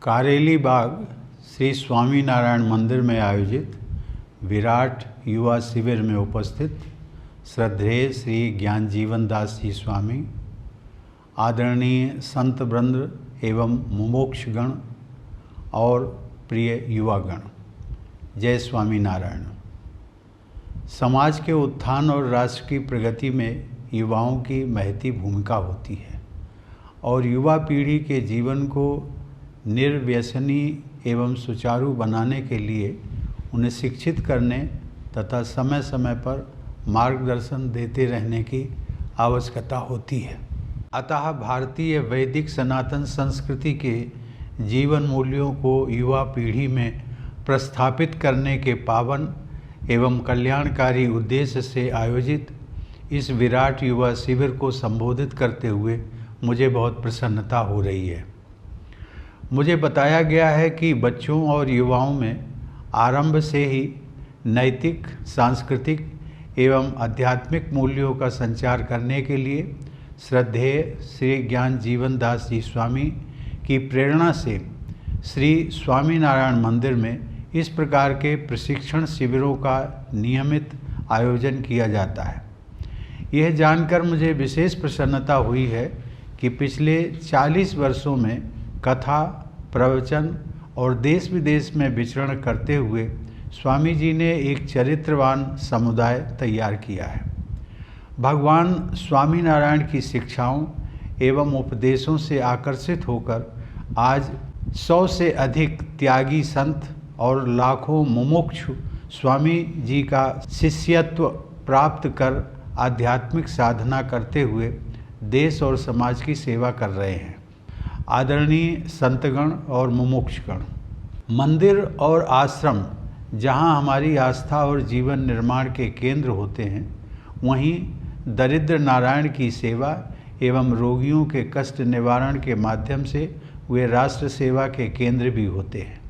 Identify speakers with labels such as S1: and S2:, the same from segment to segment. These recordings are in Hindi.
S1: कारेली बाग श्री स्वामीनारायण मंदिर में आयोजित विराट युवा शिविर में उपस्थित श्रद्धेय श्री ज्ञान जीवन दास जी स्वामी, आदरणीय संत वृंद एवं मुमुक्षगण और प्रिय युवागण, जय स्वामीनारायण। समाज के उत्थान और राष्ट्र की प्रगति में युवाओं की महती भूमिका होती है और युवा पीढ़ी के जीवन को निर्व्यसनी एवं सुचारू बनाने के लिए उन्हें शिक्षित करने तथा समय समय पर मार्गदर्शन देते रहने की आवश्यकता होती है। अतः भारतीय वैदिक सनातन संस्कृति के जीवन मूल्यों को युवा पीढ़ी में प्रस्थापित करने के पावन एवं कल्याणकारी उद्देश्य से आयोजित इस विराट युवा शिविर को संबोधित करते हुए मुझे बहुत प्रसन्नता हो रही है। मुझे बताया गया है कि बच्चों और युवाओं में आरंभ से ही नैतिक, सांस्कृतिक एवं आध्यात्मिक मूल्यों का संचार करने के लिए श्रद्धेय श्री ज्ञान जीवन दास जी स्वामी की प्रेरणा से श्री स्वामीनारायण मंदिर में इस प्रकार के प्रशिक्षण शिविरों का नियमित आयोजन किया जाता है। यह जानकर मुझे विशेष प्रसन्नता हुई है कि पिछले 40 वर्षों में कथा, प्रवचन और देश विदेश में विचरण करते हुए स्वामी जी ने एक चरित्रवान समुदाय तैयार किया है। भगवान स्वामीनारायण की शिक्षाओं एवं उपदेशों से आकर्षित होकर आज 100 से अधिक त्यागी संत और लाखों मुमुक्षु स्वामी जी का शिष्यत्व प्राप्त कर आध्यात्मिक साधना करते हुए देश और समाज की सेवा कर रहे हैं। आदरणीय संतगण और मुमुक्षगण, मंदिर और आश्रम जहां हमारी आस्था और जीवन निर्माण के केंद्र होते हैं, वहीं दरिद्र नारायण की सेवा एवं रोगियों के कष्ट निवारण के माध्यम से वे राष्ट्र सेवा के केंद्र भी होते हैं।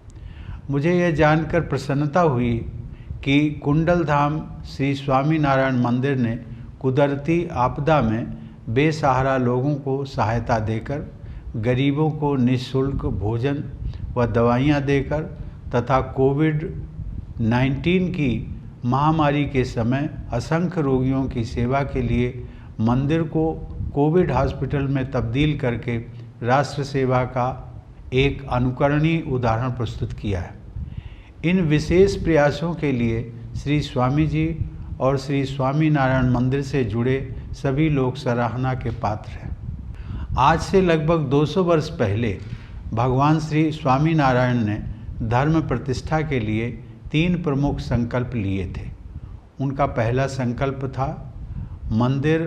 S1: मुझे यह जानकर प्रसन्नता हुई कि कुंडल धाम श्री स्वामीनारायण मंदिर ने कुदरती आपदा में बेसहारा लोगों को सहायता देकर, गरीबों को निःशुल्क भोजन व दवाइयाँ देकर तथा कोविड-19 की महामारी के समय असंख्य रोगियों की सेवा के लिए मंदिर को कोविड हॉस्पिटल में तब्दील करके राष्ट्र सेवा का एक अनुकरणीय उदाहरण प्रस्तुत किया है। इन विशेष प्रयासों के लिए श्री स्वामी जी और श्री स्वामीनारायण मंदिर से जुड़े सभी लोग सराहना के पात्र हैं। आज से लगभग 200 वर्ष पहले भगवान श्री स्वामीनारायण ने धर्म प्रतिष्ठा के लिए 3 प्रमुख संकल्प लिए थे। उनका पहला संकल्प था, मंदिर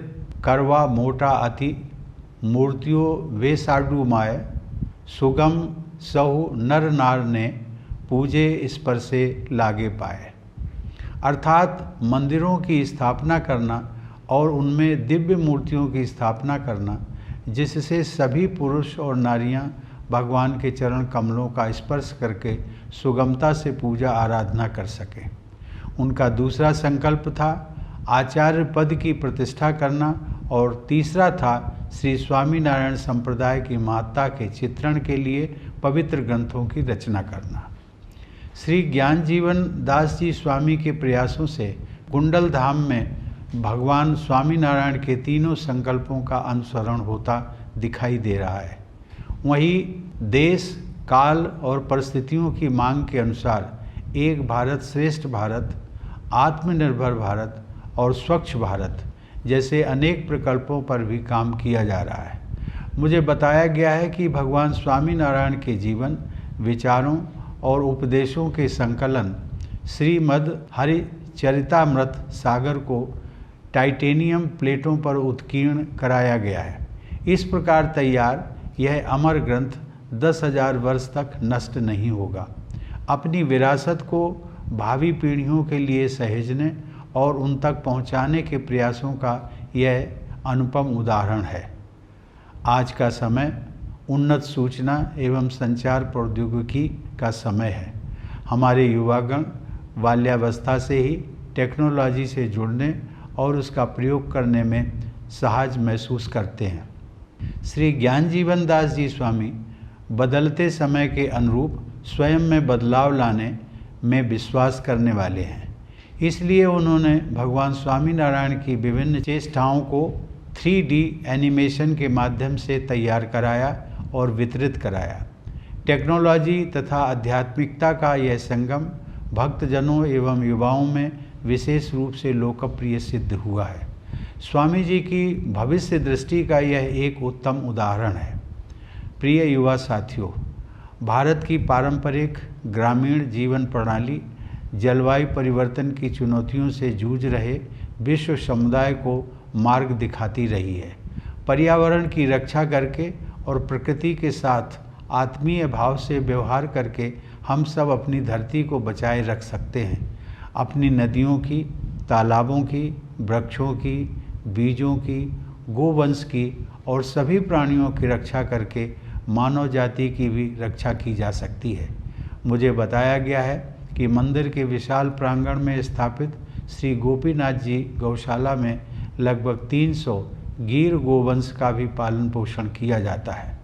S1: करवा मोटा अति मूर्तियों वे साडू माय, सुगम सहु नर नार ने पूजे स्पर्शे लागे पाए। अर्थात मंदिरों की स्थापना करना और उनमें दिव्य मूर्तियों की स्थापना करना, जिससे सभी पुरुष और नारियां भगवान के चरण कमलों का स्पर्श करके सुगमता से पूजा आराधना कर सकें। उनका दूसरा संकल्प था आचार्य पद की प्रतिष्ठा करना और तीसरा था श्री स्वामीनारायण संप्रदाय की महत्ता के चित्रण के लिए पवित्र ग्रंथों की रचना करना। श्री ज्ञान जीवन दास जी स्वामी के प्रयासों से कुंडल धाम में भगवान स्वामीनारायण के तीनों संकल्पों का अनुसरण होता दिखाई दे रहा है। वहीं देश, काल और परिस्थितियों की मांग के अनुसार एक भारत श्रेष्ठ भारत, आत्मनिर्भर भारत और स्वच्छ भारत जैसे अनेक प्रकल्पों पर भी काम किया जा रहा है। मुझे बताया गया है कि भगवान स्वामीनारायण के जीवन, विचारों और उपदेशों के संकलन श्रीमद् हरिचरितामृत सागर को टाइटेनियम प्लेटों पर उत्कीर्ण कराया गया है। इस प्रकार तैयार यह अमर ग्रंथ 10,000 वर्ष तक नष्ट नहीं होगा। अपनी विरासत को भावी पीढ़ियों के लिए सहेजने और उन तक पहुंचाने के प्रयासों का यह अनुपम उदाहरण है। आज का समय उन्नत सूचना एवं संचार प्रौद्योगिकी का समय है। हमारे युवागण बाल्यावस्था से ही टेक्नोलॉजी से जुड़ने और उसका प्रयोग करने में सहज महसूस करते हैं। श्री ज्ञान जीवन दास जी स्वामी बदलते समय के अनुरूप स्वयं में बदलाव लाने में विश्वास करने वाले हैं। इसलिए उन्होंने भगवान स्वामीनारायण की विभिन्न चेष्टाओं को 3D एनिमेशन के माध्यम से तैयार कराया और वितरित कराया। टेक्नोलॉजी तथा आध्यात्मिकता का यह संगम भक्तजनों एवं युवाओं में विशेष रूप से लोकप्रिय सिद्ध हुआ है। स्वामी जी की भविष्य दृष्टि का यह एक उत्तम उदाहरण है। प्रिय युवा साथियों, भारत की पारंपरिक ग्रामीण जीवन प्रणाली जलवायु परिवर्तन की चुनौतियों से जूझ रहे विश्व समुदाय को मार्ग दिखाती रही है। पर्यावरण की रक्षा करके और प्रकृति के साथ आत्मीय भाव से व्यवहार करके हम सब अपनी धरती को बचाए रख सकते हैं। अपनी नदियों की, तालाबों की, वृक्षों की, बीजों की, गोवंश की और सभी प्राणियों की रक्षा करके मानव जाति की भी रक्षा की जा सकती है। मुझे बताया गया है कि मंदिर के विशाल प्रांगण में स्थापित श्री गोपीनाथ जी गौशाला में लगभग 300 गीर गोवंश का भी पालन पोषण किया जाता है।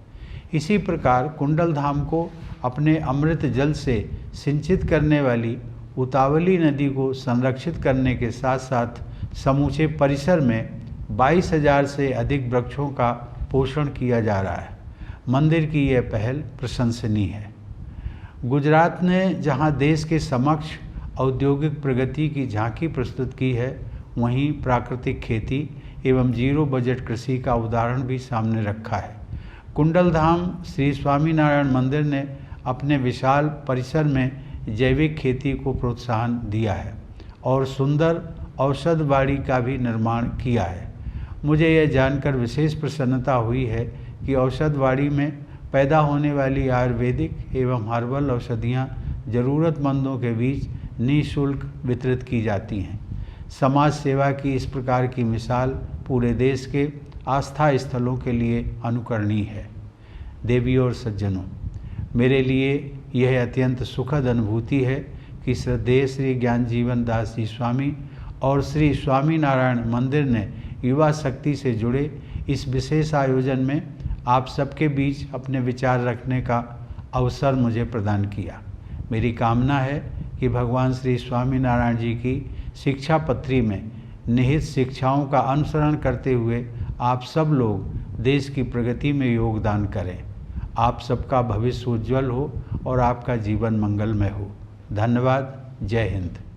S1: इसी प्रकार कुंडल धाम को अपने अमृत जल से सिंचित करने वाली उतावली नदी को संरक्षित करने के साथ साथ समूचे परिसर में 22,000 से अधिक वृक्षों का पोषण किया जा रहा है। मंदिर की यह पहल प्रशंसनीय है। गुजरात ने जहां देश के समक्ष औद्योगिक प्रगति की झांकी प्रस्तुत की है, वहीं प्राकृतिक खेती एवं जीरो बजट कृषि का उदाहरण भी सामने रखा है। कुंडल धाम श्री स्वामीनारायण मंदिर ने अपने विशाल परिसर में जैविक खेती को प्रोत्साहन दिया है और सुंदर औषध बाड़ी का भी निर्माण किया है। मुझे यह जानकर विशेष प्रसन्नता हुई है कि औषध बाड़ी में पैदा होने वाली आयुर्वेदिक एवं हर्बल औषधियाँ ज़रूरतमंदों के बीच निःशुल्क वितरित की जाती हैं। समाज सेवा की इस प्रकार की मिसाल पूरे देश के आस्था स्थलों के लिए अनुकरणीय है। देवियों और सज्जनों, मेरे लिए यह अत्यंत सुखद अनुभूति है कि श्रद्धेय श्री ज्ञान जीवन दास जी स्वामी और श्री स्वामीनारायण मंदिर ने युवा शक्ति से जुड़े इस विशेष आयोजन में आप सबके बीच अपने विचार रखने का अवसर मुझे प्रदान किया। मेरी कामना है कि भगवान श्री स्वामीनारायण जी की शिक्षा पत्री में निहित शिक्षाओं का अनुसरण करते हुए आप सब लोग देश की प्रगति में योगदान करें। आप सबका भविष्य उज्जवल हो और आपका जीवन मंगलमय हो। धन्यवाद। जय हिंद।